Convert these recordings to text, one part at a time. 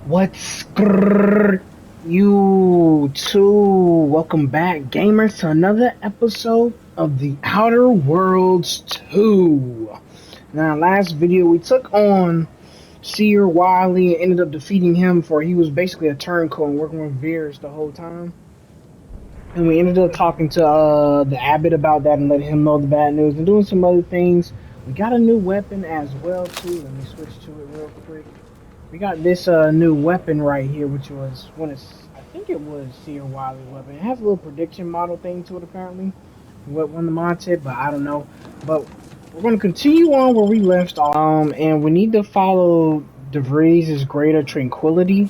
What's grrr, you two? Welcome back, gamers, to another episode of the Outer Worlds 2. Now, last video we took on Seer Wiley and ended up defeating him for he was basically a turncoat and working with Veers the whole time. And we ended up talking to the abbot about that and letting him know the bad news and doing some other things. We got a new weapon as well too. Let me switch to it real quick. We got this new weapon right here, which was I think it was Seer Wiley's weapon. It has a little prediction model thing to it apparently. What one the mod said, but I don't know. But we're gonna continue on where we left off. And we need to follow De Vries' Greater Tranquility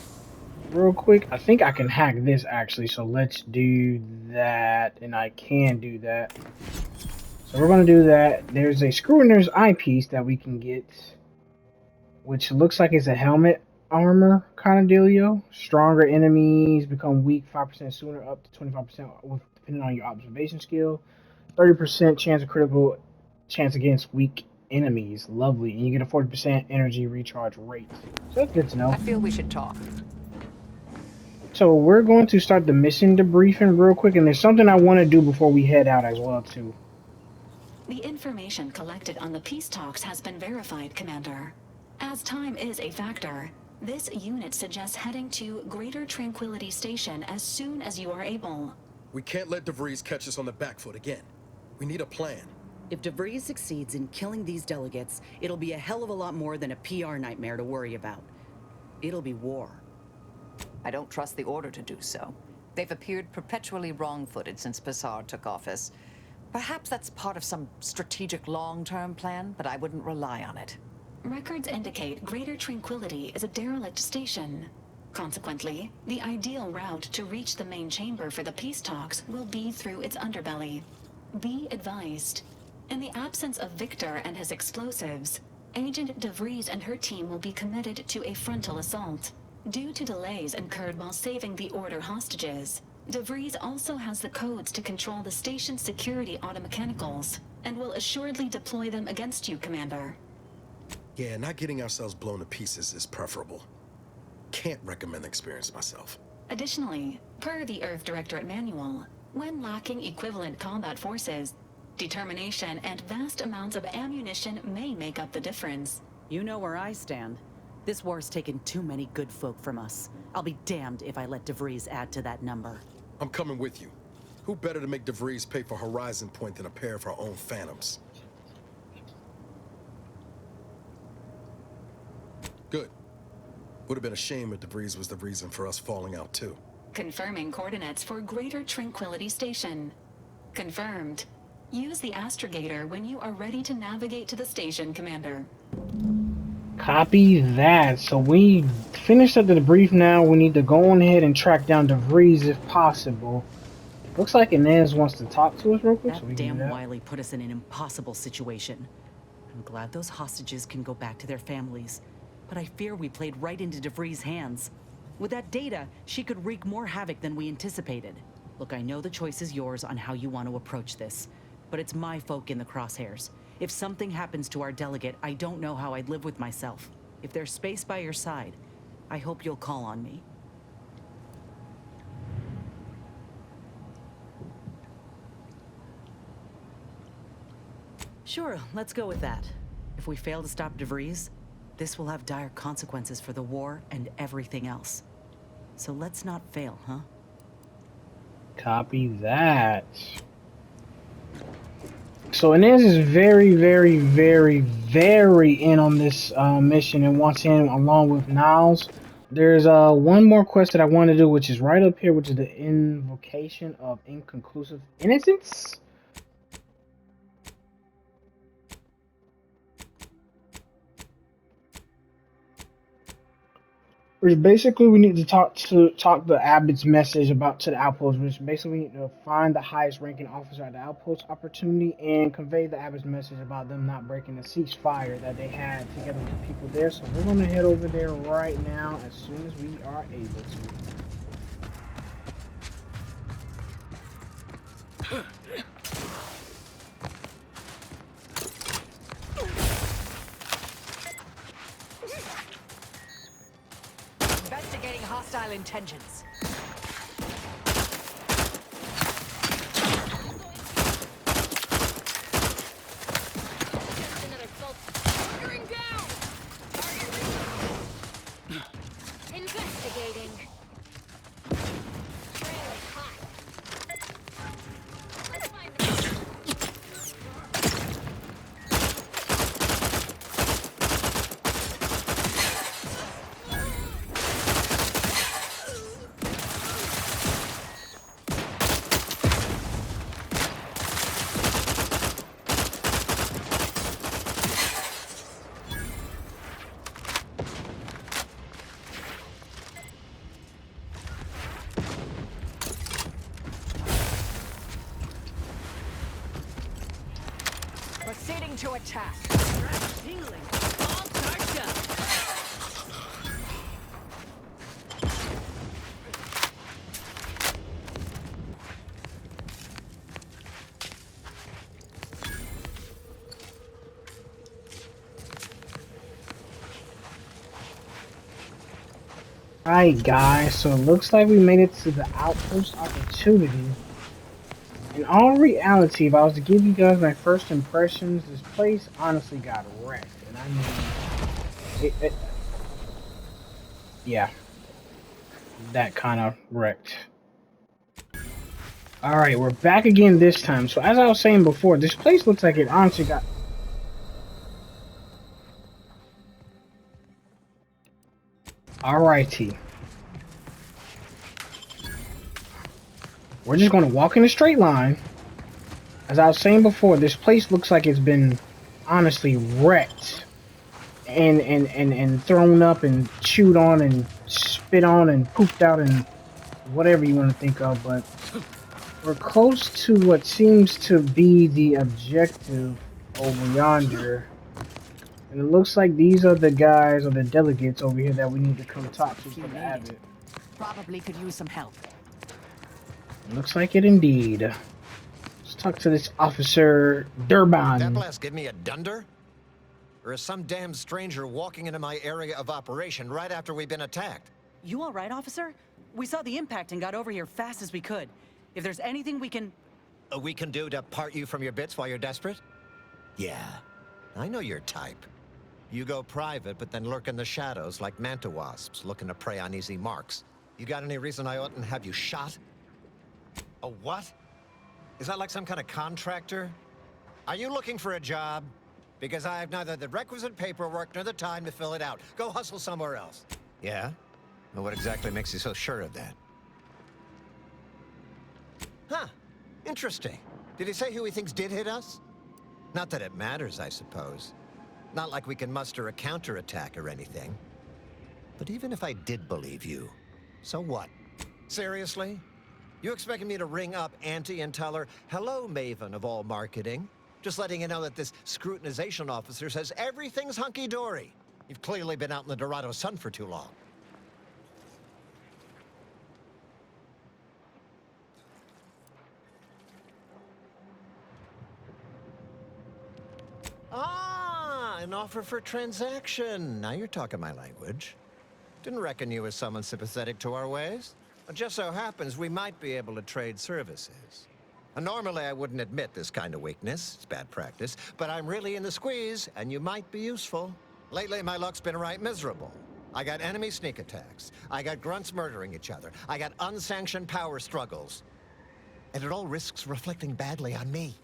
real quick. I think I can hack this actually, so let's do that, and I can do that. So we're gonna do that. There's a screw in there's eyepiece that we can get, which looks like it's a helmet armor kind of dealio. Stronger enemies become weak 5% sooner, up to 25% depending on your observation skill. 30% chance of critical chance against weak enemies. Lovely. And you get a 40% energy recharge rate. So that's good to know. I feel we should talk. So we're going to start the mission debriefing real quick, and there's something I want to do before we head out as well too. The information collected on the peace talks has been verified, Commander. As time is a factor, this unit suggests heading to Greater Tranquility Station as soon as you are able. We can't let De Vries catch us on the back foot again. We need a plan. If De Vries succeeds in killing these delegates, it'll be a hell of a lot more than a PR nightmare to worry about. It'll be war. I don't trust the Order to do so. They've appeared perpetually wrong-footed since Passard took office. Perhaps that's part of some strategic long-term plan, but I wouldn't rely on it. Records indicate Greater Tranquility is a derelict station. Consequently, the ideal route to reach the main chamber for the peace talks will be through its underbelly. Be advised. In the absence of Victor and his explosives, Agent De Vries and her team will be committed to a frontal assault. Due to delays incurred while saving the Order hostages, De Vries also has the codes to control the station's security automechanicals, and will assuredly deploy them against you, Commander. Yeah, not getting ourselves blown to pieces is preferable. Can't recommend the experience myself. Additionally, per the Earth Directorate Manual, when lacking equivalent combat forces, determination and vast amounts of ammunition may make up the difference. You know where I stand. This war's taken too many good folk from us. I'll be damned if I let De Vries add to that number. I'm coming with you. Who better to make De Vries pay for Horizon Point than a pair of our own Phantoms? Good. Would have been a shame if De Vries was the reason for us falling out too. Confirming coordinates for Greater Tranquility Station. Confirmed. Use the astrogator when you are ready to navigate to the station, Commander. Copy that. So we finished up the debrief now. We need to go on ahead and track down De Vries if possible. Looks like Inez wants to talk to us real quick. That so we damn can do that. Wiley put us in an impossible situation. I'm glad those hostages can go back to their families, but I fear we played right into De Vries' hands. With that data, she could wreak more havoc than we anticipated. Look, I know the choice is yours on how you want to approach this, but it's my folk in the crosshairs. If something happens to our delegate, I don't know how I'd live with myself. If there's space by your side, I hope you'll call on me. Sure, let's go with that. If we fail to stop De Vries, this will have dire consequences for the war and everything else. So let's not fail, huh? Copy that. So Inez is very, very, very, very in on this mission and wants in along with Niles. There's one more quest that I want to do, which is right up here, which is the invocation of inconclusive innocence. Which basically we need to talk the abbot's message about to the outpost, which basically we need to find the highest ranking officer at the outpost opportunity and convey the abbot's message about them not breaking the ceasefire that they had together with the people there. So we're gonna head over there right now as soon as we are able to. Best Investigating hostile intentions. Firing down! Investigating. Trailing hot. Let's find the Proceeding to attack. Tingling. All charged up. Alright guys, so it looks like we made it to the outpost opportunity. In all reality, if I was to give you guys my first impressions, this place honestly got wrecked. And I mean, yeah, that kind of wrecked. Alright, we're back again this time. So as I was saying before, this place looks like it honestly got... Alrighty. We're just going to walk in a straight line. As I was saying before, this place looks like it's been honestly wrecked. And thrown up and chewed on and spit on and pooped out and whatever you want to think of. But we're close to what seems to be the objective over yonder. And it looks like these are the guys or the delegates over here that we need to come talk to for the Abbot. Probably could use some help. Looks like it indeed. Let's talk to this officer Durban. That blast give me a dunder? Or is some damn stranger walking into my area of operation right after we've been attacked? You all right, officer? We saw the impact and got over here fast as we could. If there's anything we can... We can do to part you from your bits while you're desperate? Yeah, I know your type. You go private, but then lurk in the shadows like manta wasps looking to prey on easy marks. You got any reason I oughtn't have you shot? A what? Is that like some kind of contractor? Are you looking for a job? Because I have neither the requisite paperwork nor the time to fill it out. Go hustle somewhere else. Yeah? Well, what exactly makes you so sure of that? Huh. Interesting. Did he say who he thinks did hit us? Not that it matters, I suppose. Not like we can muster a counterattack or anything. But even if I did believe you, so what? Seriously? You expecting me to ring up Auntie and tell her, hello, Maven of all marketing? Just letting you know that this scrutinization officer says everything's hunky-dory. You've clearly been out in the Dorado sun for too long. Ah, an offer for transaction. Now you're talking my language. Didn't reckon you as someone sympathetic to our ways. It just so happens we might be able to trade services. And normally I wouldn't admit this kind of weakness. It's bad practice. But I'm really in the squeeze, and you might be useful. Lately, my luck's been right miserable. I got enemy sneak attacks. I got grunts murdering each other. I got unsanctioned power struggles. And it all risks reflecting badly on me.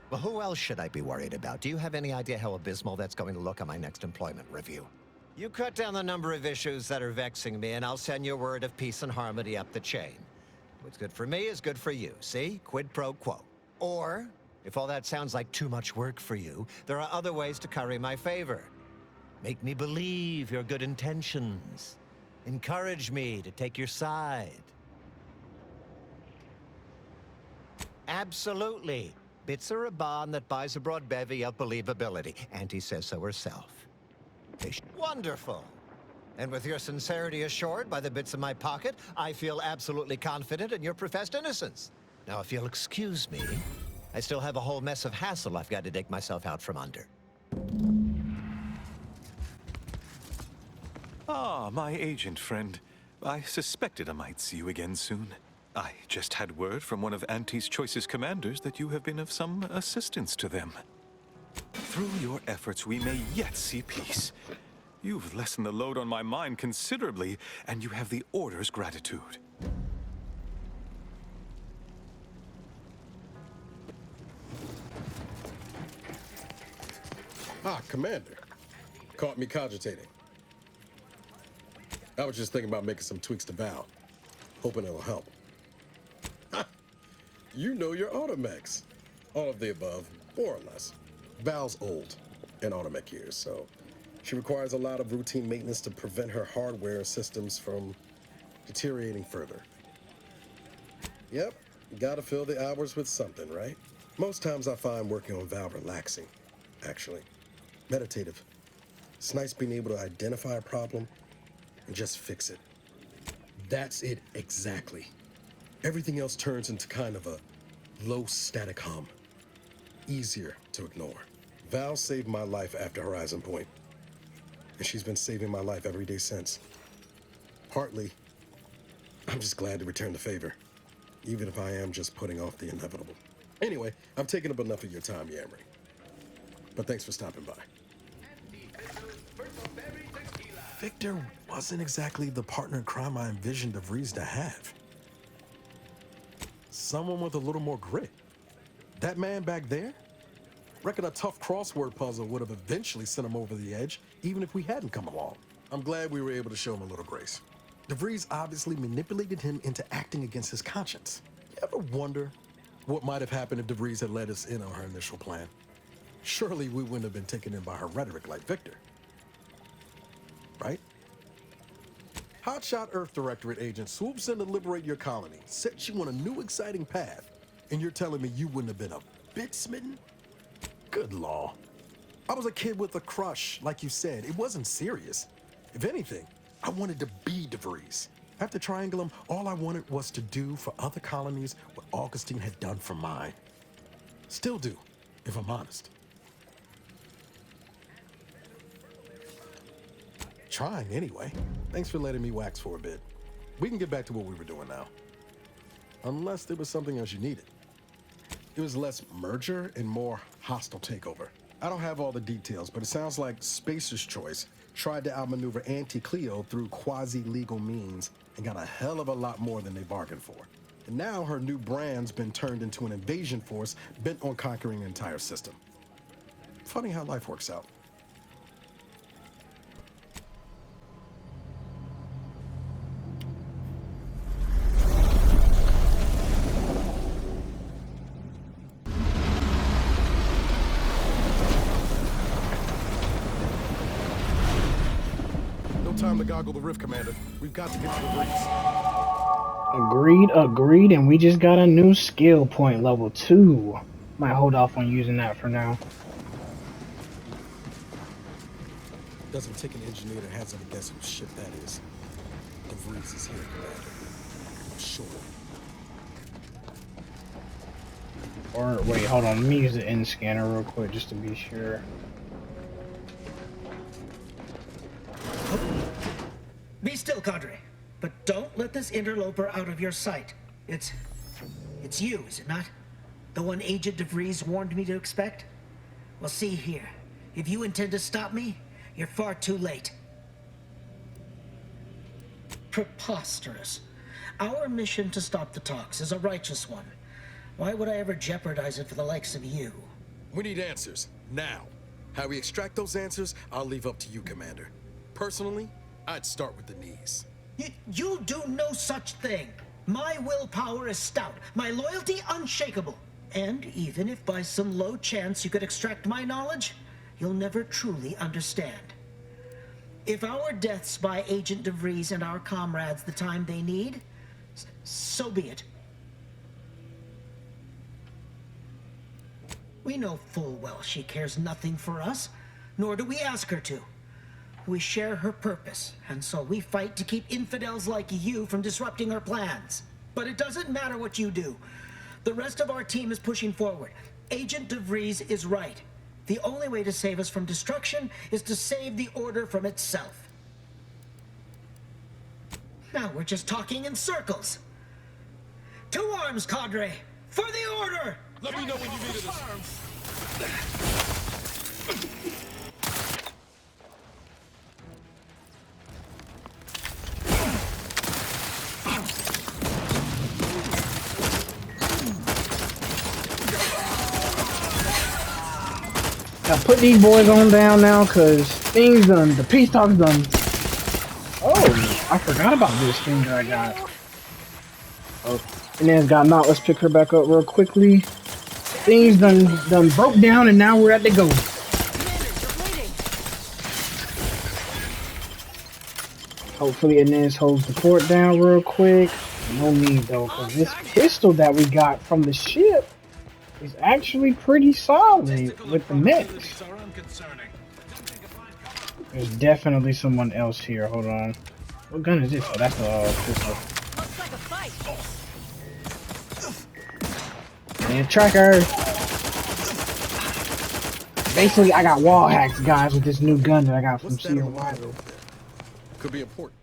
Well, who else should I be worried about? Do you have any idea how abysmal that's going to look on my next employment review? You cut down the number of issues that are vexing me, and I'll send you a word of peace and harmony up the chain. What's good for me is good for you, see? Quid pro quo. Or, if all that sounds like too much work for you, there are other ways to curry my favor. Make me believe your good intentions. Encourage me to take your side. Absolutely. Bits are a bond that buys a broad bevy of believability. Auntie says so herself. Wonderful. And with your sincerity assured by the bits in my pocket, I feel absolutely confident in your professed innocence. Now, if you'll excuse me, I still have a whole mess of hassle I've got to dig myself out from under. Ah, my agent friend. I suspected I might see you again soon. I just had word from one of Auntie's choicest commanders that you have been of some assistance to them. Through your efforts, we may yet see peace. You've lessened the load on my mind considerably, and you have the Order's gratitude. Ah, Commander. Caught me cogitating. I was just thinking about making some tweaks to Val. Hoping it'll help. Ha! You know your automechs. All of the above, more or less. Val's old in automech years, so she requires a lot of routine maintenance to prevent her hardware systems from deteriorating further. Yep, gotta fill the hours with something, right? Most times I find working on Val relaxing, actually. Meditative. It's nice being able to identify a problem and just fix it. That's it exactly. Everything else turns into kind of a low static hum. Easier to ignore. Val saved my life after Horizon Point, and she's been saving my life every day since. Partly, I'm just glad to return the favor, even if I am just putting off the inevitable. Anyway, I've taken up enough of your time yammering, but thanks for stopping by. Victor wasn't exactly the partner in crime I envisioned De Vries to have. Someone with a little more grit. That man back there? Reckon a tough crossword puzzle would have eventually sent him over the edge, even if we hadn't come along. I'm glad we were able to show him a little grace. De Vries obviously manipulated him into acting against his conscience. You ever wonder what might have happened if De Vries had let us in on her initial plan? Surely we wouldn't have been taken in by her rhetoric like Victor. Right? Hotshot Earth Directorate agent swoops in to liberate your colony, sets you on a new exciting path, and you're telling me you wouldn't have been a bit smitten? Good law. I was a kid with a crush, like you said. It wasn't serious. If anything, I wanted to be De Vries. After Triangulum, all I wanted was to do for other colonies what Augustine had done for mine. Still do, if I'm honest. Trying anyway. Thanks for letting me wax for a bit. We can get back to what we were doing now. Unless there was something else you needed. It was less merger and more hostile takeover. I don't have all the details, but it sounds like Spacer's Choice tried to outmaneuver Anti-Cleo through quasi-legal means and got a hell of a lot more than they bargained for. And now her new brand's been turned into an invasion force bent on conquering the entire system. Funny how life works out. Time to goggle the rift, Commander. We've got to get to the breeze. Agreed, and we just got a new skill point, level 2. Might hold off on using that for now. Doesn't take an engineer to hazard a guess whose ship that is. De Vries is here, Commander. I'm sure. Or, wait, hold on. Let me use the end scanner real quick just to be sure. Be still, Cadre. But don't let this interloper out of your sight. It's you, is it not? The one Agent De Vries warned me to expect? Well, see here. If you intend to stop me, you're far too late. Preposterous. Our mission to stop the talks is a righteous one. Why would I ever jeopardize it for the likes of you? We need answers, now. How we extract those answers, I'll leave up to you, Commander. Personally, I'd start with the knees. You'll do no such thing. My willpower is stout, my loyalty unshakable. And even if by some low chance you could extract my knowledge, you'll never truly understand. If our deaths by Agent De Vries and our comrades the time they need, so be it. We know full well she cares nothing for us, nor do we ask her to. We share her purpose, and so we fight to keep infidels like you from disrupting her plans. But it doesn't matter what you do. The rest of our team is pushing forward. Agent De Vries is right. The only way to save us from destruction is to save the Order from itself. Now we're just talking in circles. To arms, cadre! For the order! Let me know when you needed us. Now put these boys on down now, cause things done. The peace talk's done. Oh, I forgot about this thing that I got. Oh, and then got not. Let's pick her back up real quickly. Things done broke down, and now we're at the go. Hopefully Inez holds the fort down real quick. No need though, cause this pistol that we got from the ship is actually pretty solid with the mix. There's definitely someone else here. Hold on. What gun is this? Oh, that's a pistol. Looks like a fight. And tracker. Basically, I got wall hacks, guys, with this new gun that I got from What's that on Sierra the wall Wild. over there? Could be important.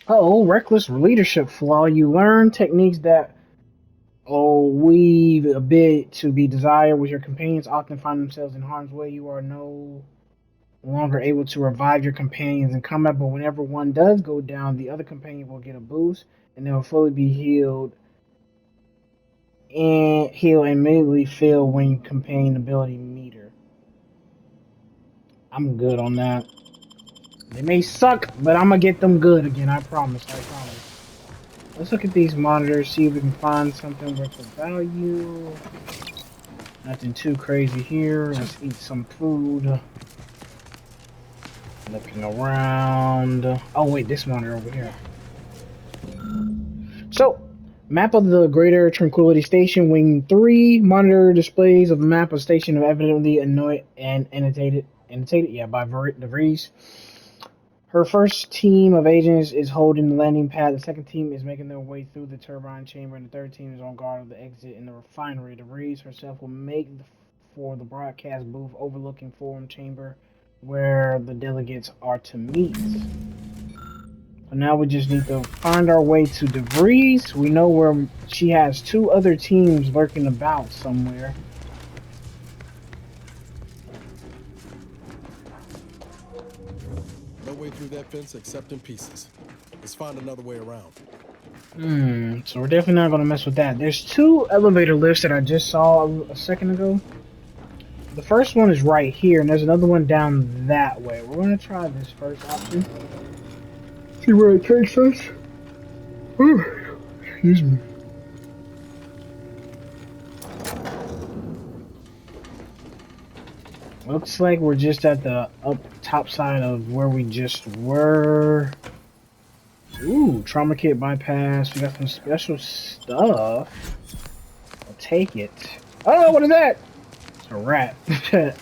Oh, reckless leadership flaw. You learn techniques that leave a bit to be desired. With your companions often find themselves in harm's way, you are no longer able to revive your companions in combat, but whenever one does go down, the other companion will get a boost and they will fully be healed and immediately fill when companion ability meter. I'm good on that. They may suck, but I'm gonna get them good again. I promise. Let's look at these monitors, see if we can find something worth of value. Nothing too crazy here. Let's eat some food. Looking around. Oh wait, this monitor over here. So, map of the Greater Tranquility Station, Wing 3. Monitor displays of a map of station evidently annotated by De Vries. Her first team of agents is holding the landing pad. The second team is making their way through the turbine chamber, and the third team is on guard of the exit in the refinery. De Vries herself will make for the broadcast booth overlooking Forum Chamber, where the delegates are to meet. So now we just need to find our way to De Vries. We know where she has two other teams lurking about somewhere. No way through that fence except in pieces. Let's find another way around. So we're definitely not gonna mess with that. There's two elevator lifts that I just saw a second ago. The first one is right here, and there's another one down that way. We're gonna try this first option. See where it takes us. Excuse me. Looks like we're just at the top side of where we just were. Ooh, trauma kit bypass. We got some special stuff. I'll take it. Oh, what is that? It's a rat. Let's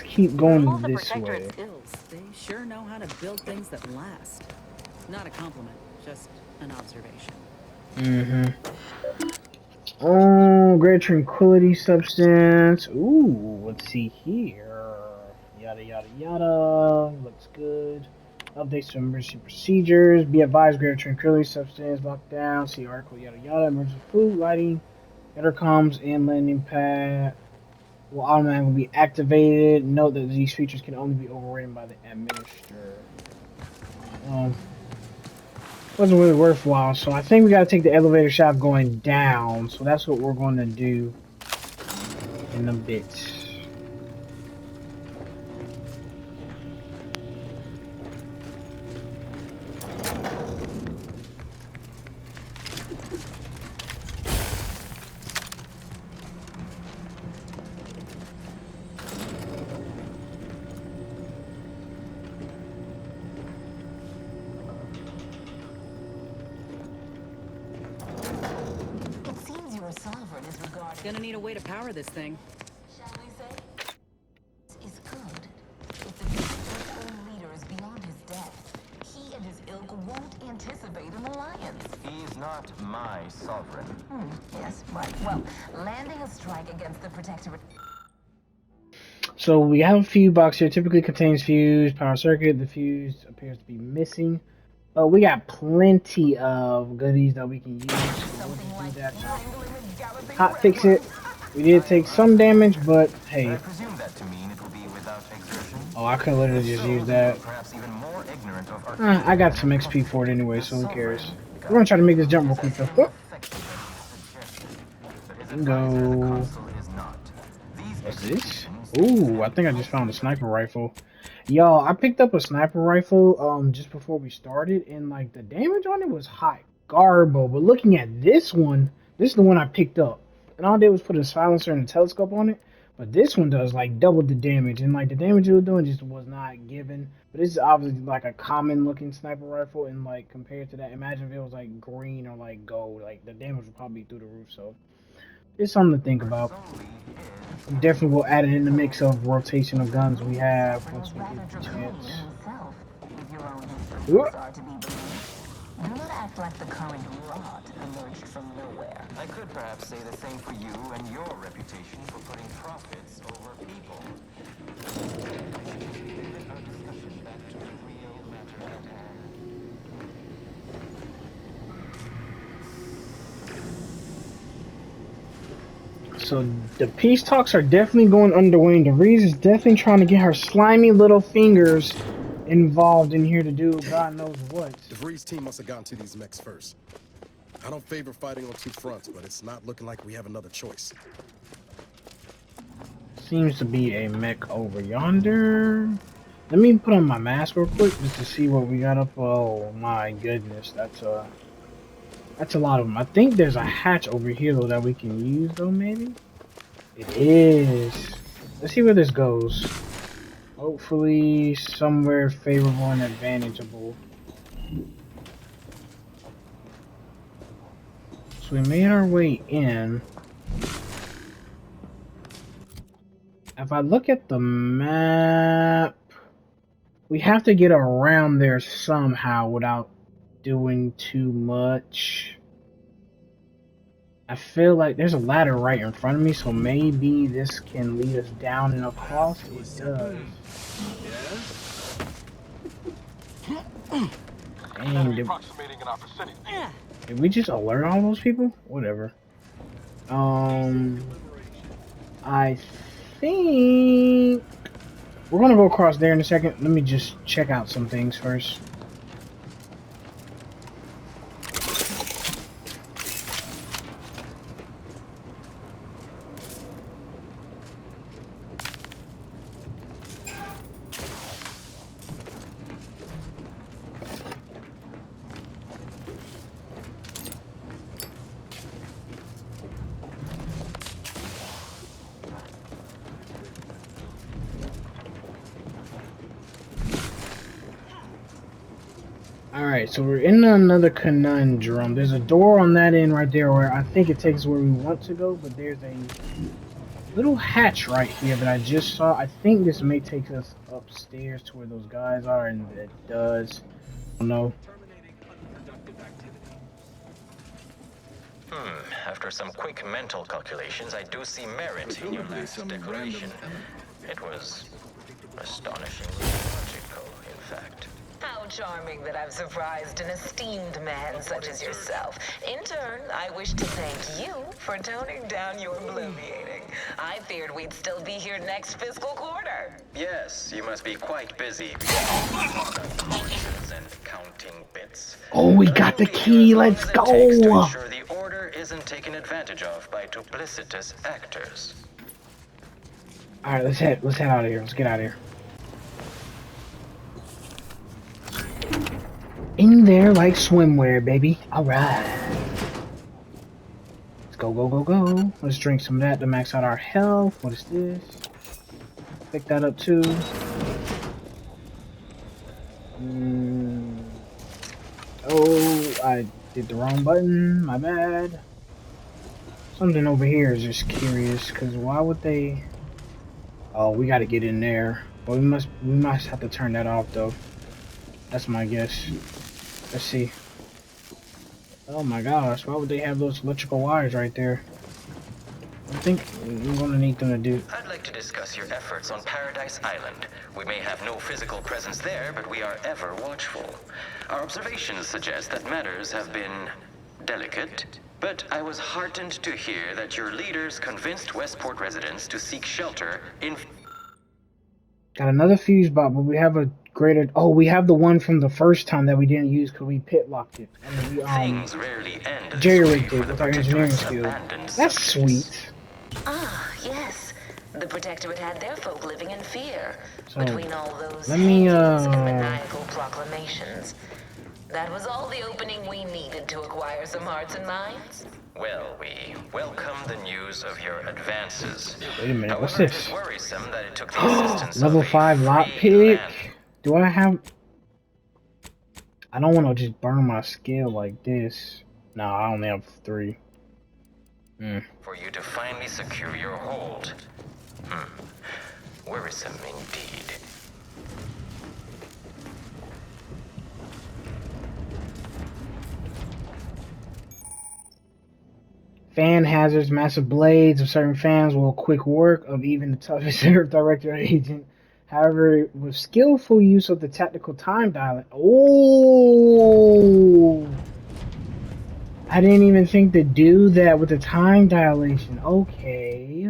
keep going this way. Skills. They sure know how to build things that last. Not a compliment, just an observation. Oh, great tranquility substance. Ooh, let's see here. Yada yada yada. Looks good. Updates to emergency procedures. Be advised, greater tranquility substance lockdown. See article yada yada. Emergency food, lighting, intercoms, and landing pad will automatically be activated. Note that these features can only be overridden by the administrator. Wasn't really worthwhile, so I think we gotta take the elevator shaft going down. So that's what we're going to do in a bit. Gonna need a way to power this thing. Shall we say? Is good. If the Future's own leader is beyond his death, he and his ilk won't anticipate an alliance. He's not my sovereign. Yes, right. Well, landing a strike against the Protectorate. So we have a fuse box here. Typically contains fuse, power circuit. The fuse appears to be missing. We got plenty of goodies that we can use. So we'll just do that. Hot fix it. We did take some damage, but hey. I presume that to mean it will be without exertion. Oh, I could literally just use that. Perhaps even more ignorant of I got some XP for it anyway, so who cares? We're gonna try to make this jump real quick though. Whoop. Go. What's this? Ooh, I think I just found a sniper rifle. Y'all, I picked up a sniper rifle just before we started, and like the damage on it was hot garbo. But looking at this one, this is the one I picked up, and all I did was put a silencer and a telescope on it. But this one does like double the damage, and like the damage it was doing just was not given. But this is obviously like a common looking sniper rifle, and like compared to that, imagine if it was like green or like gold, like the damage would probably be through the roof. So it's something to think about. We definitely will add it in the mix of rotation of guns we have once we get the chance. Do not act like the current rot emerged from nowhere. I could perhaps say the same for you and your reputation for putting profits over people. Our discussion back to the real matter at hand. So the peace talks are definitely going underway, and De Vries is definitely trying to get her slimy little fingers involved in here to do God knows what. De Vries' team must have gotten to these mechs first. I don't favor fighting on two fronts, but it's not looking like we have another choice. Seems to be a mech over yonder. Let me put on my mask real quick just to see what we got up. Oh my goodness, that's a lot of them. I think there's a hatch over here though that we can use though, maybe? It is. Let's see where this goes. Hopefully somewhere favorable and advantageable. So we made our way in. If I look at the map, we have to get around there somehow without doing too much. I feel like there's a ladder right in front of me, so maybe this can lead us down and across. It does. Dang, did we just alert all those people? Whatever. I think we're gonna go across there in a second. Let me just check out some things first. Alright, so we're in another conundrum. There's a door on that end right there where I think it takes us where we want to go, but there's a little hatch right here that I just saw. I think this may take us upstairs to where those guys are, and it does. I don't know. After some quick mental calculations, I do see merit in your last declaration. It was astonishingly logical, in fact. How charming that I've surprised an esteemed man such as yourself. In turn, I wish to thank you for toning down your bloviating. I feared we'd still be here next fiscal quarter. Yes, you must be quite busy. And counting bits. Oh, we got the key. Let's go. To ensure the order isn't taken advantage of by duplicitous actors. All right, let's head out of here. Let's get out of here. In there like swimwear, baby. All right. Let's go, go, go, go. Let's drink some of that to max out our health. What is this? Pick that up too. Oh, I did the wrong button. My bad. Something over here is just curious, because why would they... Oh, we gotta get in there. But we must have to turn that off though. That's my guess. Let's see. Oh my gosh, why would they have those electrical wires right there? I think we're gonna need them to do. I'd like like to discuss your efforts on Paradise Island. We may have no physical presence there, but we are ever watchful. Our observations suggest that matters have been delicate, but I was heartened to hear that your leaders convinced Westport residents to seek shelter in... Got another fuse box, but we have a greater... Oh, we have the one from the first time that we didn't use because we pit locked it. And we Things rarely end jerry-rigged it with our engineering skill. That's sweet. Ah, yes. The Protectorate had their folk living in fear. So, between all those let me, hangings and maniacal proclamations. That was all the opening we needed to acquire some hearts and minds. Well, we welcome the news of your advances. Wait a minute, what's However, this? it is worrisome that it took the assistance Level of a 5 free lockpick? land- Do I have... I don't want to just burn my skill like this. No, I only have 3. for you to finally secure your hold. Worrisome indeed. Fan hazards, massive blades of certain fans will quick work of even the toughest Earth Director agent. However, with skillful use of the tactical time dialing. Oh! I didn't even think to do that with the time dilation. Okay.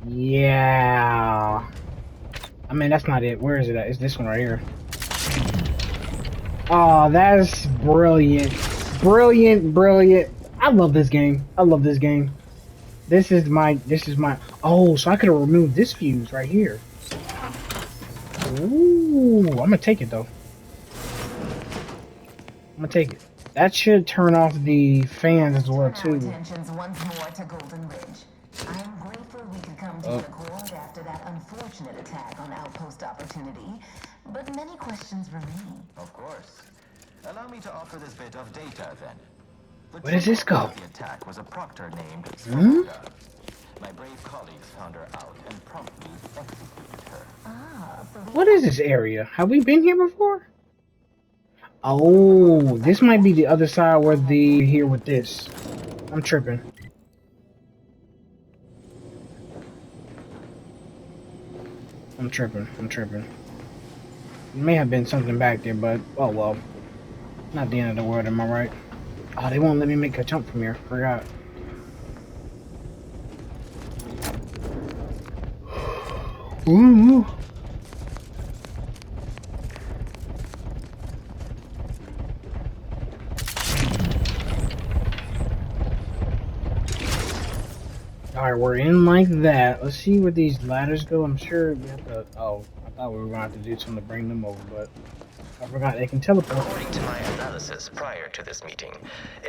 Yeah. I mean, that's not it. Where is it at? It's this one right here. Oh, that's brilliant. Brilliant, brilliant. I love this game. I love this game. This is my, oh, so I could have removed this fuse right here. Ooh, I'm gonna take it though. I'm gonna take it. That should turn off the fans as well too. Attentions once more to Golden Ridge. I am grateful we could come to an accord after that unfortunate attack on Outpost Opportunity, but many questions remain. Of course. Allow me to offer this bit of data then. Where does this go? The attack was a proctor named My brave colleagues found her out and promptly executed her. What is this area? Have we been here before? Oh, this might be the other side where the here with this. I'm tripping. I'm tripping. It may have been something back there, but oh well. Not the end of the world, am I right? Oh, they won't let me make a jump from here. Forgot. Ooh. Alright, we're in like that. Let's see where these ladders go. I'm sure we have to... Oh, I thought we were going to have to do something to bring them over, but... I forgot they can teleport. According to my analysis prior to this meeting,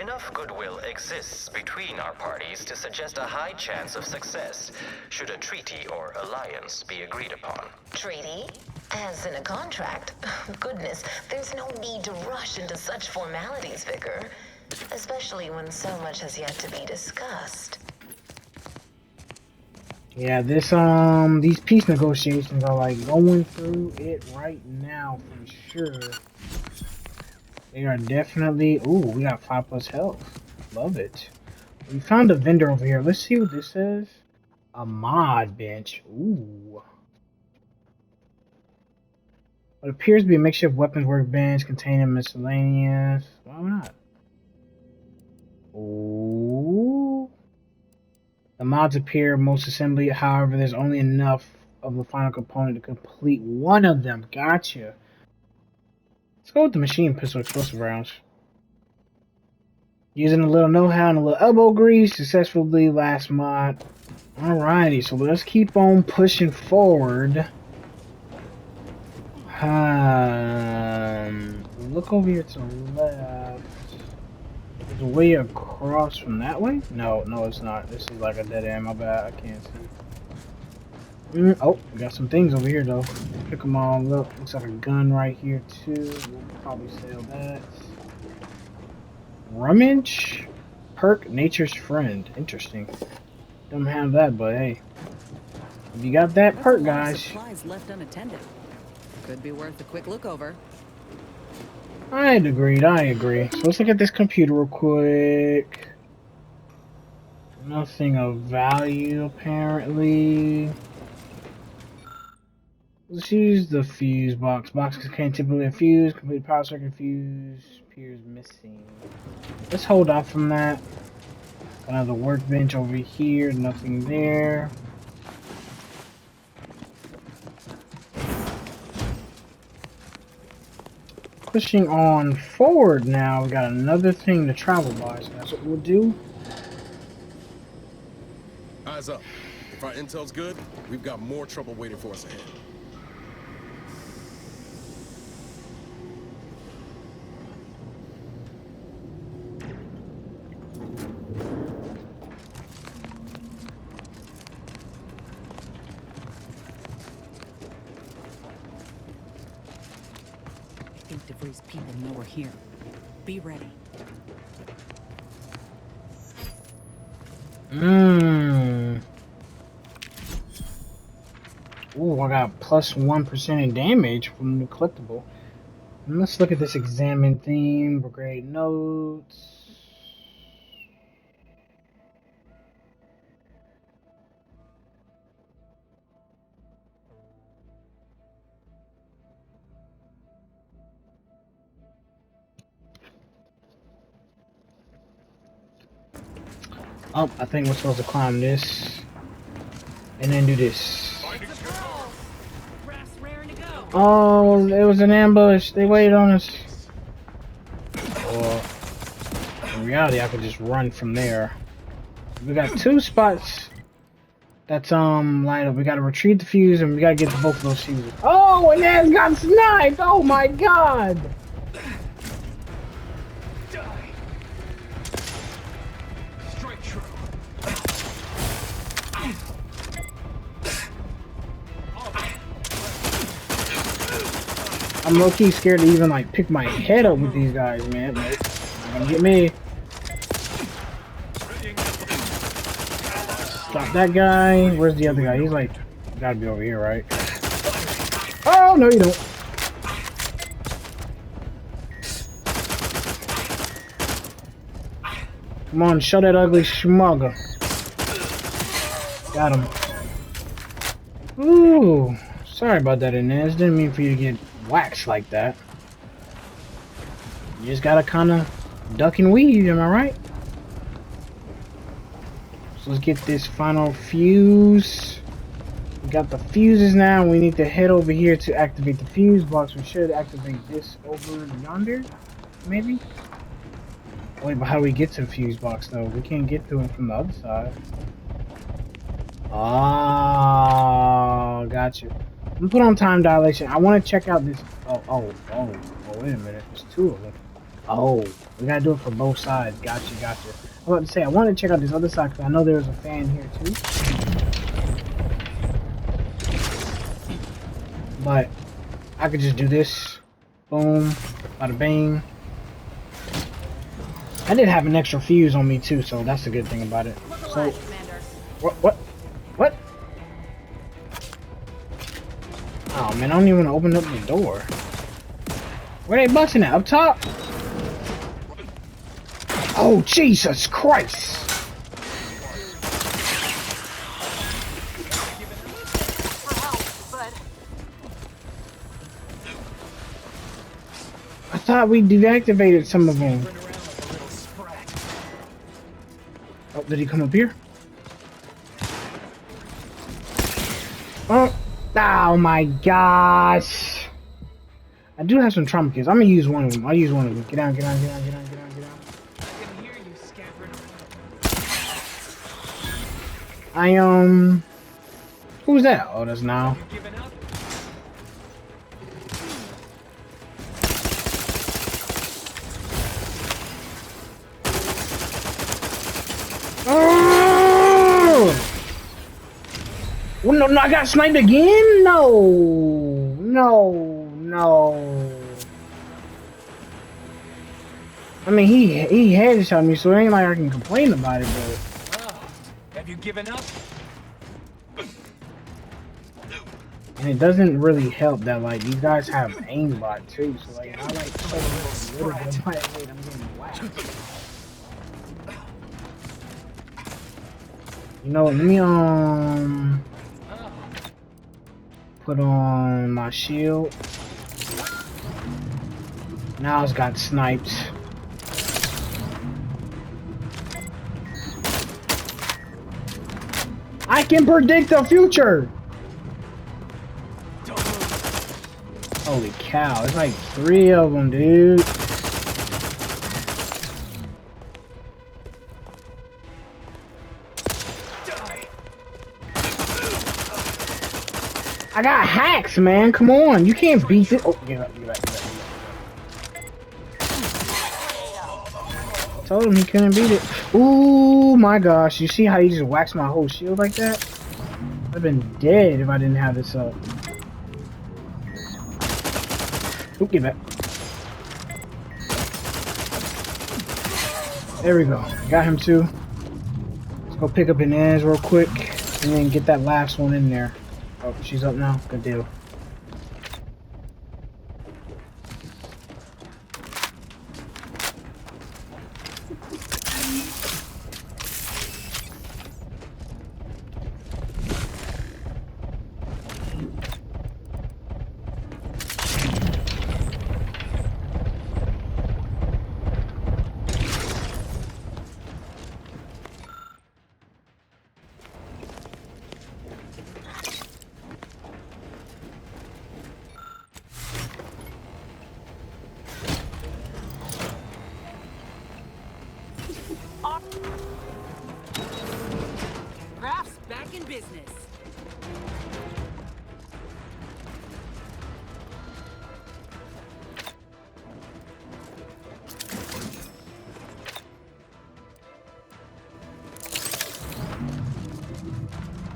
enough goodwill exists between our parties to suggest a high chance of success, should a treaty or alliance be agreed upon. Treaty? As in a contract? Goodness, there's no need to rush into such formalities, Vicar. Especially when so much has yet to be discussed. Yeah, these peace negotiations are like going through it right now for sure. They are definitely... Ooh, we got 5+ health. Love it. We found a vendor over here. Let's see what this says. A mod bench. Ooh. What appears to be a makeshift weapons workbench containing miscellaneous. Why not? Ooh. The mods appear most assembly, however, there's only enough of the final component to complete one of them. Gotcha. Let's go with the machine pistol explosive rounds. Using a little know-how and a little elbow grease, successfully last mod. Alrighty, so let's keep on pushing forward. Look over here to the left. There's a way across from that way? No, it's not. This is like a dead end. My bad. I can't see. Oh, we got some things over here though. Pick them all up. Looks like a gun right here too. We'll probably sell that. Rummage? Perk Nature's Friend. Interesting. Don't have that, but hey. If you got that perk, guys. Supplies left unattended. Could be worth a quick look over. I agree. So let's look at this computer real quick. Nothing of value, apparently. Let's use the fuse box. Boxes can't typically fuse. Complete power circuit fuse appears missing. Let's hold off from that. Another workbench over here. Nothing there. Pushing on forward now. We got another thing to travel by, so that's what we'll do. Eyes up. If our intel's good, we've got more trouble waiting for us ahead. I think De Vries people know we're here. Be ready. Ooh, I got plus 1% in damage from the collectible. And let's look at this examine theme. Brigade notes. Oh, I think we're supposed to climb this. And then do this. Oh, it was an ambush. They waited on us. Or, in reality, I could just run from there. We got two spots that's lined up. We gotta retrieve the fuse and we gotta get to both of those fuses. Oh, and Naz got sniped! Oh my god! I'm low-key scared to even like pick my head up with these guys, man. Like, they're gonna get me. Stop that guy. Where's the other guy? He's like, gotta be over here, right? Oh, no, you don't. Come on, show that ugly schmugger. Got him. Ooh, sorry about that, Inez. Didn't mean for you to get waxed like that. You just gotta kind of duck and weave, am I right? So let's get this final fuse. We got the fuses now. We need to head over here to activate the fuse box. We should activate this over yonder, maybe? Wait, but how do we get to the fuse box though? We can't get to it from the other side. Oh, got you. I'm gonna put on time dilation. I want to check out this. Oh, wait a minute. There's two of them. Oh, we gotta do it for both sides. Gotcha. I was about to say, I want to check out this other side because I know there's a fan here too. But I could just do this. Boom. Bada bing. I did have an extra fuse on me too, so that's the good thing about it. So, what? Oh man, I don't even open up the door. Where they busting at? Up top? Oh Jesus Christ! I thought we deactivated some of them. Oh, did he come up here? Oh my gosh! I do have some trauma kits. I'm gonna use one of them. I'll use one of them. Get down. I can hear you scampering around. Who's that? Oh, that's now. You giving up? Oh! Well, no, I got sniped again? No. I mean, he headshot me, so it ain't like I can complain about it, but... Oh, have you given up? And it doesn't really help that, like, these guys have aimbot, too, so, like, I, like, play a little bit of my weight, I'm getting whacked. You know what? Let me put on my shield. Now it's got sniped. I can predict the future! Holy cow, there's like 3 of them, dude. I got hacks, man. Come on, you can't beat it. Oh, get up, get up, get up. Told him he couldn't beat it. Ooh, my gosh. You see how he just waxed my whole shield like that? I'd have been dead if I didn't have this up. Ooh, get back. There we go. Got him too. Let's go pick up Inez real quick and then get that last one in there. Oh, she's up now. Good deal. Graph's back in business.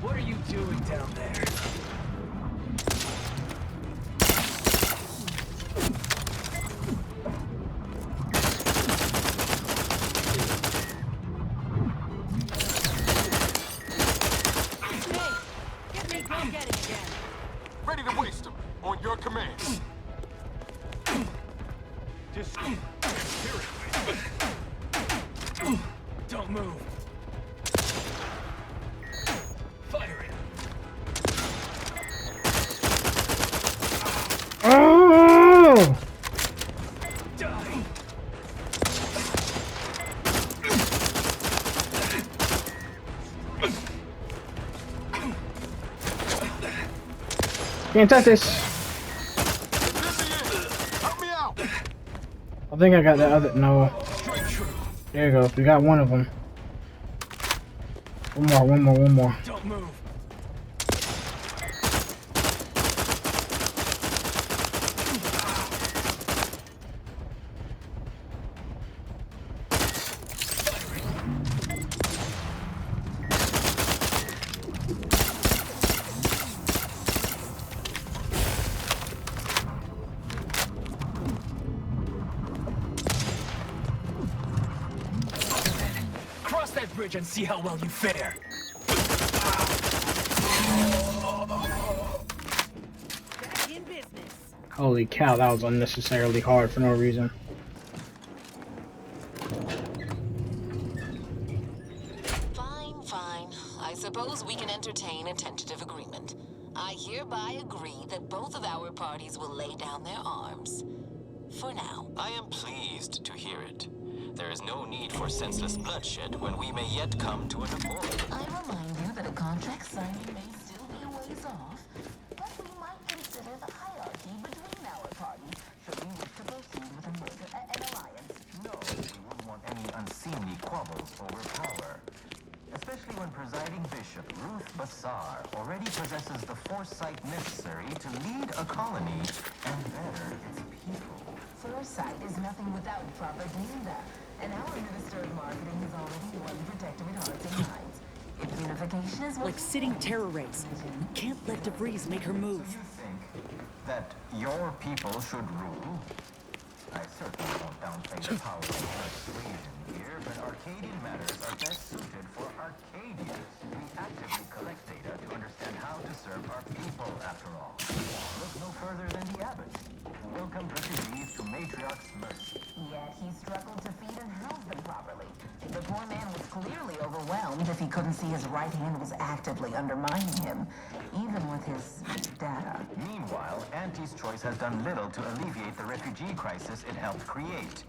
What are you doing down there? Ready to waste them on your command. Just don't move. Fire it. Oh! Die. Can't touch this. Help me out. I think I got the other. No. There you go. We got one of them. One more. Don't move. Cross that bridge and see how well you fare. Back in business. Holy cow, that was unnecessarily hard for no reason. Fine. I suppose we can entertain a tentative agreement. I hereby agree that both of our parties will lay down their arms. For now. I am pleased to hear it. There is no need for senseless bloodshed when we may yet come to an accord. I remind you that a contract signing may still be a ways off, but we might consider the hierarchy between our parties should we wish to proceed with an alliance. No, we wouldn't want any unseemly quabbles over power. Especially when presiding bishop Ruth Bassar already possesses the foresight necessary to lead a colony and better its people. Foresight is nothing without proper data, and our Minister of Marketing is already the one protector at hearts and minds. If unification is what Like sitting terror rays. We can't let De Vries make her move. So you think that your people should rule? I certainly won't downplay the power of persuasion here, but Arcadian matters are best suited for Arcadians. We actively collect data to understand how to serve our people, after all. Look no further than the abbot, who welcomed refugees to Matriarch's mercy. Yet he struggled to feed and house them properly. The poor man was clearly overwhelmed if he couldn't see his right hand was actively undermining him, even with his data. Meanwhile, Auntie's choice has done little to alleviate the refugee crisis it helped create.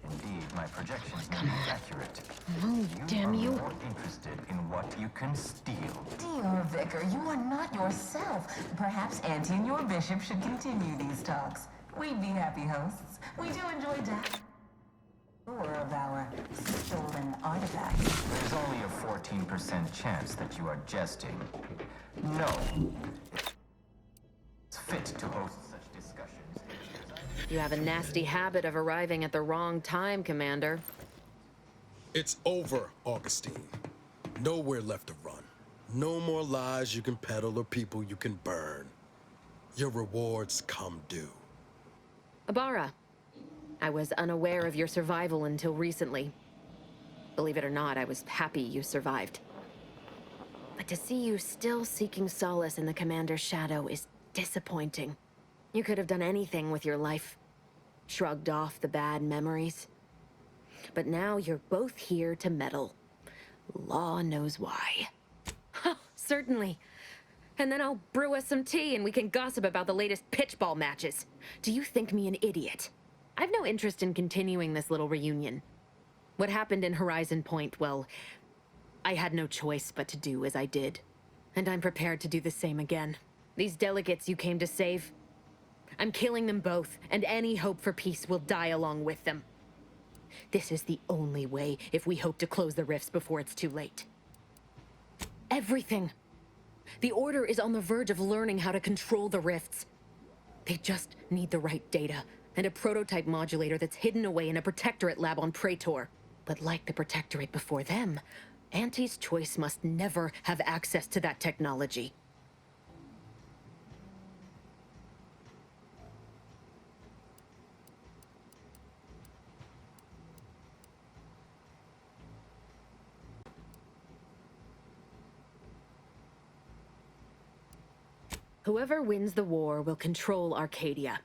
Indeed, my projections may be accurate. Move, damn you. You are more interested in what you can steal. Dear Vicar, you are not yourself. Perhaps Auntie and your bishop should continue these talks. We'd be happy hosts. We do enjoy of our stolen artifacts. There's only a 14% chance that you are jesting. No. It's fit to host such discussions. You have a nasty habit of arriving at the wrong time, Commander. It's over, Augustine. Nowhere left to run. No more lies you can peddle or people you can burn. Your rewards come due. Ibarra, I was unaware of your survival until recently. Believe it or not, I was happy you survived. But to see you still seeking solace in the Commander's shadow is disappointing. You could have done anything with your life. Shrugged off the bad memories. But now you're both here to meddle. Law knows why. Oh, certainly. And then I'll brew us some tea and we can gossip about the latest pitchball matches. Do you think me an idiot? I've no interest in continuing this little reunion. What happened in Horizon Point, well, I had no choice but to do as I did. And I'm prepared to do the same again. These delegates you came to save, I'm killing them both, and any hope for peace will die along with them. This is the only way if we hope to close the rifts before it's too late. Everything. The Order is on the verge of learning how to control the rifts. They just need the right data, and a prototype modulator that's hidden away in a Protectorate lab on Praetor. But like the Protectorate before them, Auntie's choice must never have access to that technology. Whoever wins the war will control Arcadia.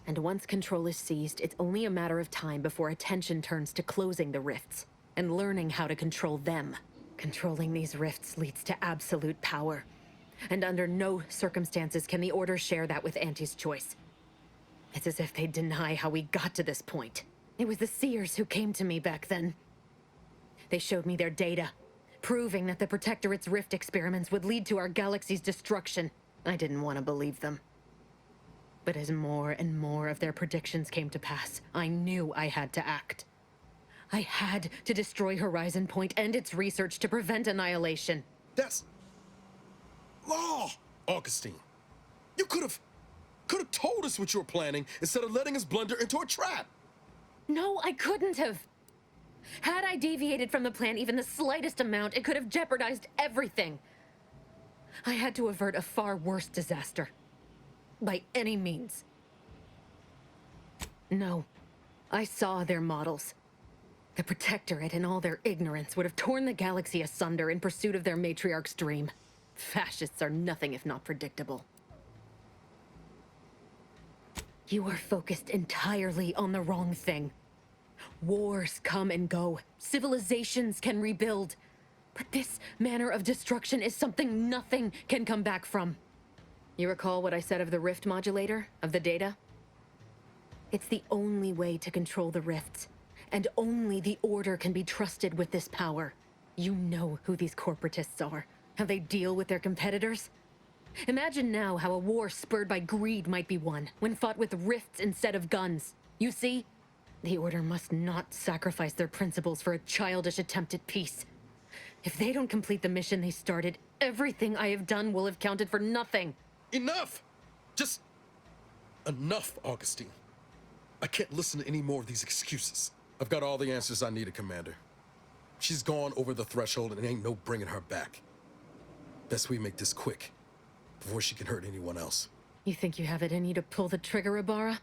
And once control is seized, it's only a matter of time before attention turns to closing the rifts and learning how to control them. Controlling these rifts leads to absolute power. And under no circumstances can the Order share that with Auntie's choice. It's as if they'd deny how we got to this point. It was the Seers who came to me back then. They showed me their data, proving that the Protectorate's rift experiments would lead to our galaxy's destruction. I didn't want to believe them. But as more and more of their predictions came to pass, I knew I had to act. I had to destroy Horizon Point and its research to prevent annihilation. That's law, Augustine. You could have told us what you were planning instead of letting us blunder into a trap. No, I couldn't have. Had I deviated from the plan even the slightest amount, it could have jeopardized everything. I had to avert a far worse disaster. By any means. No, I saw their models. The Protectorate, in all their ignorance, would have torn the galaxy asunder in pursuit of their matriarch's dream. Fascists are nothing if not predictable. You are focused entirely on the wrong thing. Wars come and go. Civilizations can rebuild. But this manner of destruction is something nothing can come back from. You recall what I said of the rift modulator, of the data? It's the only way to control the rifts, and only the Order can be trusted with this power. You know who these corporatists are, how they deal with their competitors. Imagine now how a war spurred by greed might be won, when fought with rifts instead of guns. You see? The Order must not sacrifice their principles for a childish attempt at peace. If they don't complete the mission they started, everything I have done will have counted for nothing. Enough! Just enough, Augustine. I can't listen to any more of these excuses. I've got all the answers I needed, Commander. She's gone over the threshold and ain't no bringing her back. Best we make this quick, before she can hurt anyone else. You think you have it in you to pull the trigger, Ibarra?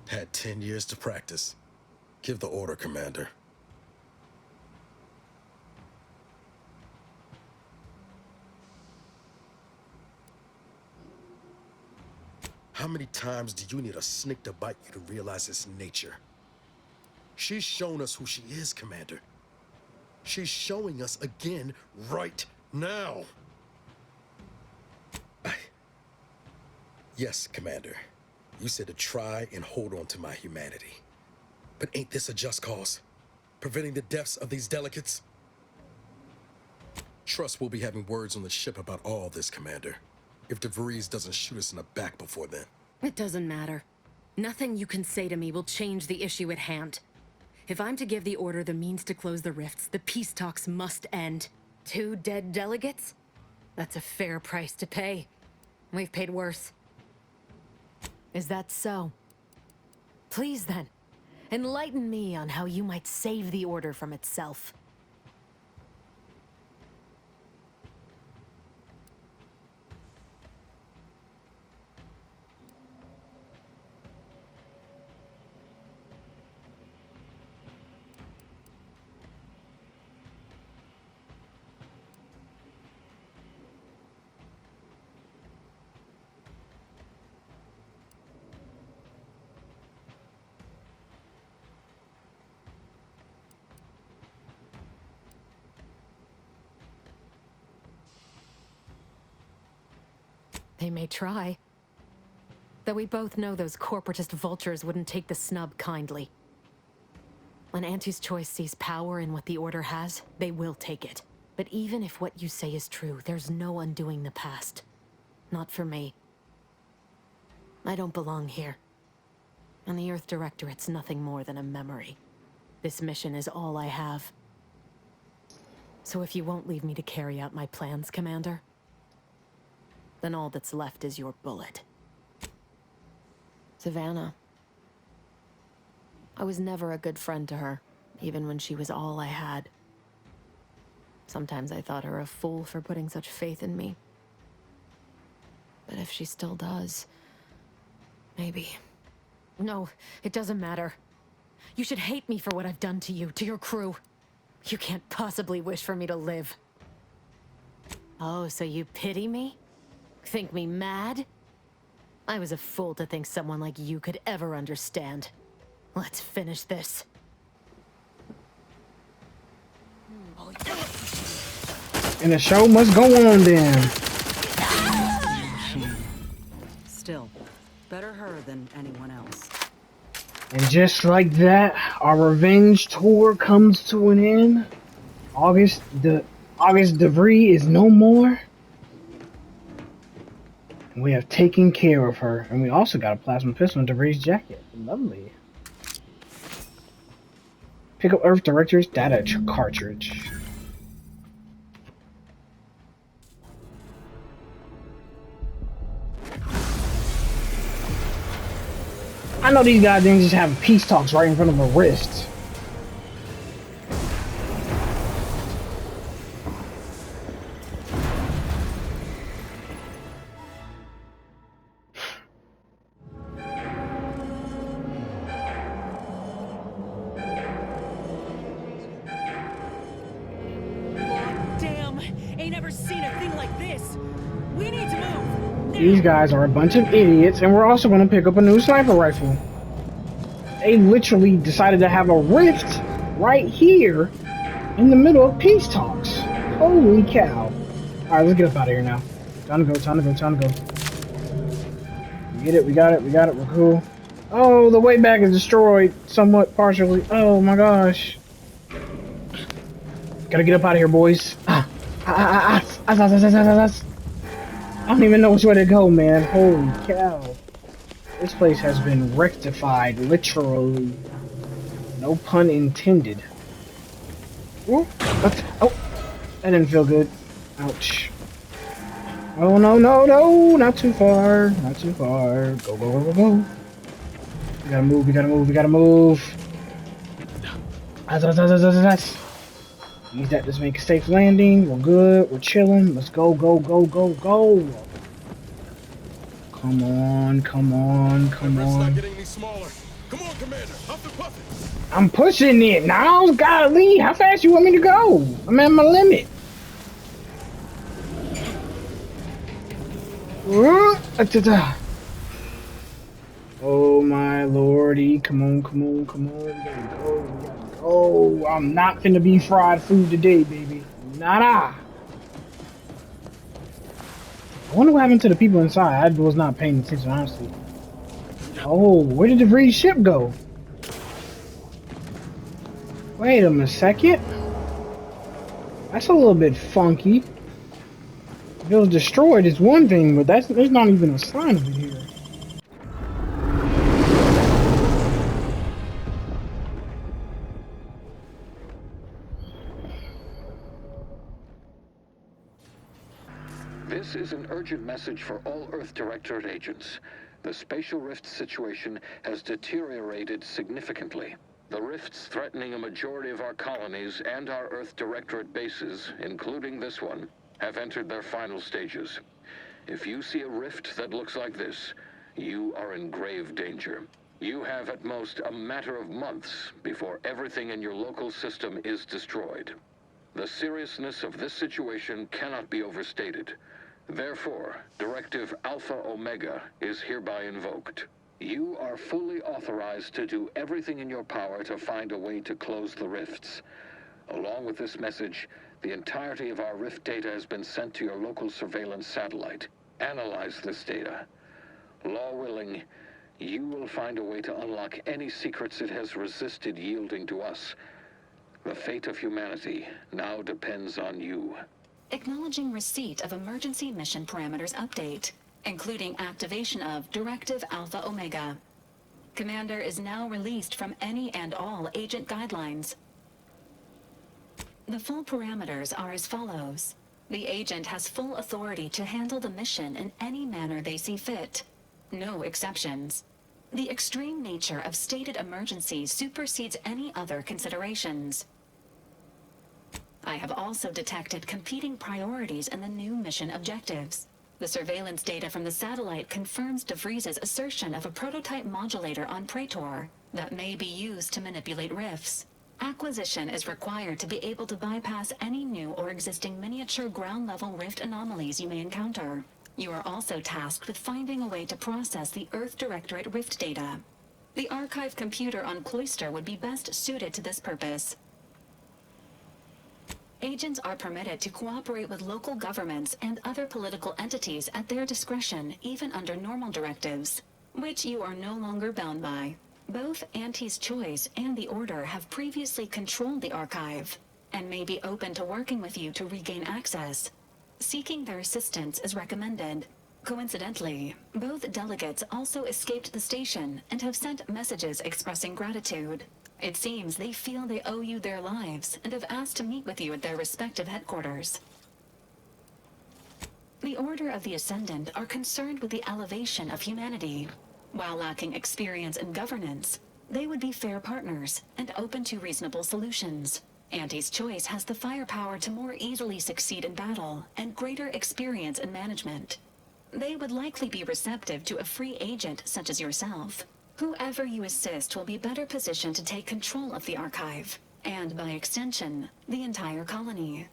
Had 10 years to practice. Give the order, Commander. How many times do you need a snake to bite you to realize its nature? She's shown us who she is, Commander. She's showing us again right now. Yes, Commander. You said to try and hold on to my humanity. But ain't this a just cause? Preventing the deaths of these delegates? Trust we'll be having words on the ship about all this, Commander. If De Vries doesn't shoot us in the back before then. It doesn't matter. Nothing you can say to me will change the issue at hand. If I'm to give the order the means to close the rifts, the peace talks must end. 2 dead delegates? That's a fair price to pay. We've paid worse. Is that so? Please then, enlighten me on how you might save the order from itself. They may try. Though we both know those corporatist vultures wouldn't take the snub kindly. When Auntie's Choice sees power in what the Order has, they will take it. But even if what you say is true, there's no undoing the past. Not for me. I don't belong here. And the Earth Directorate's nothing more than a memory. This mission is all I have. So if you won't leave me to carry out my plans, Commander, then all that's left is your bullet. Savannah. I was never a good friend to her, even when she was all I had. Sometimes I thought her a fool for putting such faith in me. But if she still does, maybe. No, it doesn't matter. You should hate me for what I've done to you, to your crew. You can't possibly wish for me to live. Oh, so you pity me? Think me mad? I was a fool to think someone like you could ever understand. Let's finish this. And the show must go on then. Still, better her than anyone else. And just like that, our revenge tour comes to an end. August De Vries is no more. We have taken care of her, and we also got a plasma pistol in De Vries' jacket. Lovely. Pick up Earth Director's data cartridge. I know these guys didn't just have peace talks right in front of a wrist. These guys are a bunch of idiots, and we're also going to pick up a new sniper rifle. They literally decided to have a rift right here in the middle of peace talks. Holy cow. Alright, let's get up out of here now. Time to go, time to go, time to go. We get it, we got it, we got it, we're cool. Oh, the way back is destroyed somewhat partially. Oh my gosh. Gotta get up out of here, boys. I don't even know which way to go, man. Holy cow. This place has been rectified, literally. No pun intended. Ooh, oh, that didn't feel good. Ouch. Oh, no, no, no. Not too far. Not too far. Go, go, go, go, go. We gotta move, we gotta move, we gotta move. Use that to make a safe landing. We're good. We're chilling. Let's go, go, go, go, go. Come on, come on, come on. Not getting any smaller. Come on, Commander. Huff and puff it. I'm pushing it now. Golly, how fast you want me to go? I'm at my limit. Oh my lordy. Come on, come on, come on. We gotta go. We gotta go. I'm not finna be fried food today, baby. Nada. I wonder what happened to the people inside. I was not paying attention, honestly. Oh, where did the Vries ship go? Wait a second. That's a little bit funky. If it was destroyed, it's one thing, but there's not even a sign of it here. This is an urgent message for all Earth Directorate agents. The spatial rift situation has deteriorated significantly. The rifts threatening a majority of our colonies and our Earth Directorate bases, including this one, have entered their final stages. If you see a rift that looks like this, you are in grave danger. You have at most a matter of months before everything in your local system is destroyed. The seriousness of this situation cannot be overstated. Therefore, Directive Alpha Omega is hereby invoked. You are fully authorized to do everything in your power to find a way to close the rifts. Along with this message, the entirety of our rift data has been sent to your local surveillance satellite. Analyze this data. Law willing, you will find a way to unlock any secrets it has resisted yielding to us. The fate of humanity now depends on you. Acknowledging receipt of emergency mission parameters update, including activation of Directive Alpha Omega. Commander is now released from any and all agent guidelines. The full parameters are as follows. The agent has full authority to handle the mission in any manner they see fit. No exceptions. The extreme nature of stated emergencies supersedes any other considerations. I have also detected competing priorities in the new mission objectives. The surveillance data from the satellite confirms De Vries's assertion of a prototype modulator on Praetor that may be used to manipulate rifts. Acquisition is required to be able to bypass any new or existing miniature ground-level rift anomalies you may encounter. You are also tasked with finding a way to process the Earth Directorate rift data. The archive computer on Cloister would be best suited to this purpose. Agents are permitted to cooperate with local governments and other political entities at their discretion, even under normal directives, which you are no longer bound by. Both Auntie's Choice and the Order have previously controlled the archive, and may be open to working with you to regain access. Seeking their assistance is recommended. Coincidentally, both delegates also escaped the station and have sent messages expressing gratitude. It seems they feel they owe you their lives and have asked to meet with you at their respective headquarters. The Order of the Ascendant are concerned with the elevation of humanity. While lacking experience in governance, they would be fair partners and open to reasonable solutions. Auntie's Choice has the firepower to more easily succeed in battle and greater experience in management. They would likely be receptive to a free agent such as yourself. Whoever you assist will be better positioned to take control of the archive, and by extension, the entire colony.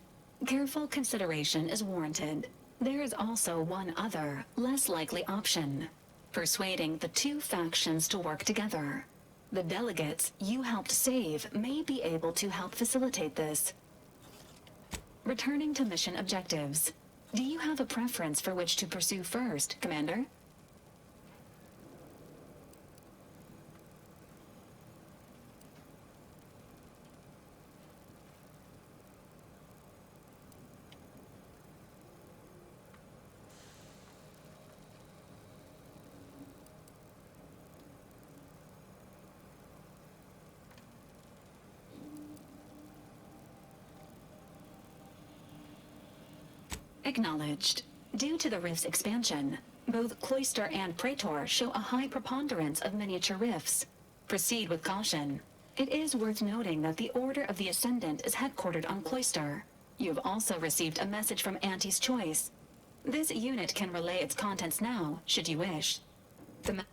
Careful consideration is warranted. There is also one other, less likely option: persuading the two factions to work together. The delegates you helped save may be able to help facilitate this. Returning to mission objectives. Do you have a preference for which to pursue first, Commander? Acknowledged. Due to the rift's expansion, both Cloister and Praetor show a high preponderance of miniature rifts. Proceed with caution. It is worth noting that the Order of the Ascendant is headquartered on Cloister. You have also received a message from Auntie's Choice. This unit can relay its contents now, should you wish.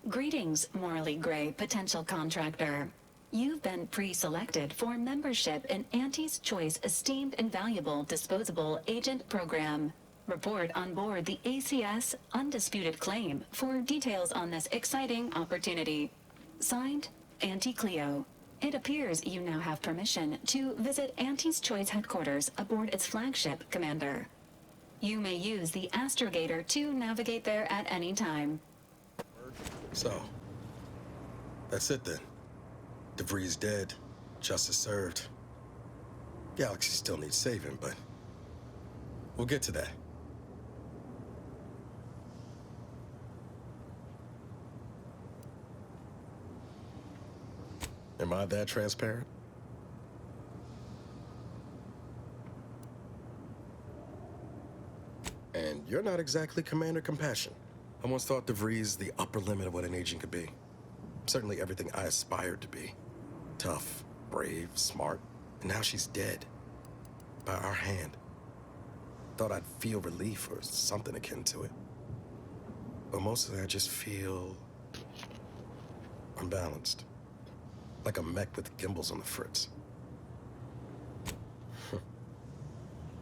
Greetings, morally gray potential contractor. You've been pre-selected for membership in Auntie's Choice Esteemed and Valuable Disposable Agent Program. Report on board the ACS Undisputed Claim for details on this exciting opportunity. Signed, Auntie Cleo. It appears you now have permission to visit Auntie's Choice headquarters aboard its flagship, Commander. You may use the astrogator to navigate there at any time. So, that's it then. De Vries dead, justice served. Galaxy still needs saving, but we'll get to that. Am I that transparent? And you're not exactly Commander Compassion. I once thought De Vries the upper limit of what an agent could be. Certainly everything I aspired to be. Tough, brave, smart, and now she's dead. By our hand. Thought I'd feel relief or something akin to it. But mostly I just feel unbalanced. Like a mech with gimbals on the fritz.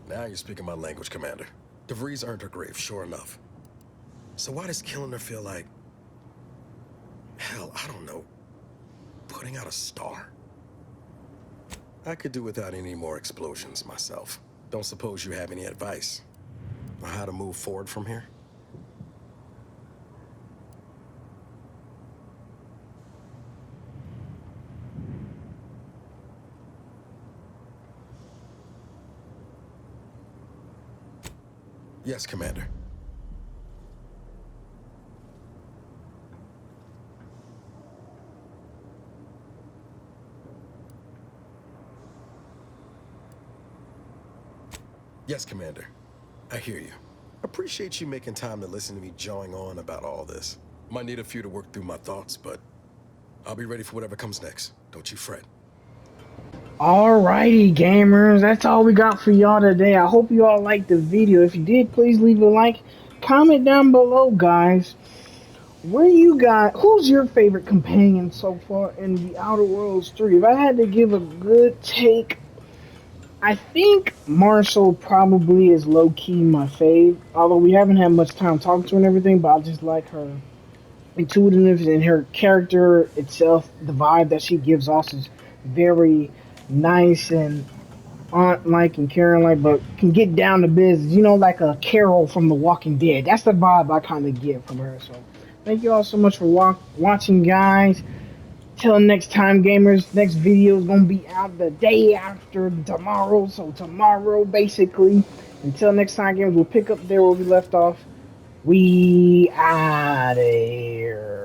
Now you're speaking my language, Commander. De Vries earned her grave, sure enough. So why does killing her feel like... hell, I don't know. Putting out a star? I could do without any more explosions myself. Don't suppose you have any advice on how to move forward from here? Yes, Commander. Yes, Commander. I hear you. Appreciate you making time to listen to me jawing on about all this. Might need a few to work through my thoughts, but I'll be ready for whatever comes next. Don't you fret. Alrighty, gamers, that's all we got for y'all today. I hope you all liked the video. If you did, please leave a like. Comment down below, guys. Who's your favorite companion so far in the Outer Worlds 3? If I had to give a good take, I think Marshall probably is low-key my fave. Although we haven't had much time talking to her and everything, but I just like her intuitiveness and her character itself. The vibe that she gives off is very nice and aunt-like and Karen-like, but can get down to business. You know, like a Carol from The Walking Dead. That's the vibe I kind of get from her. So, thank you all so much for watching, guys. Till next time, gamers. Next video is gonna be out the day after tomorrow. So tomorrow, basically. Until next time, gamers, we'll pick up there where we left off. We out of here.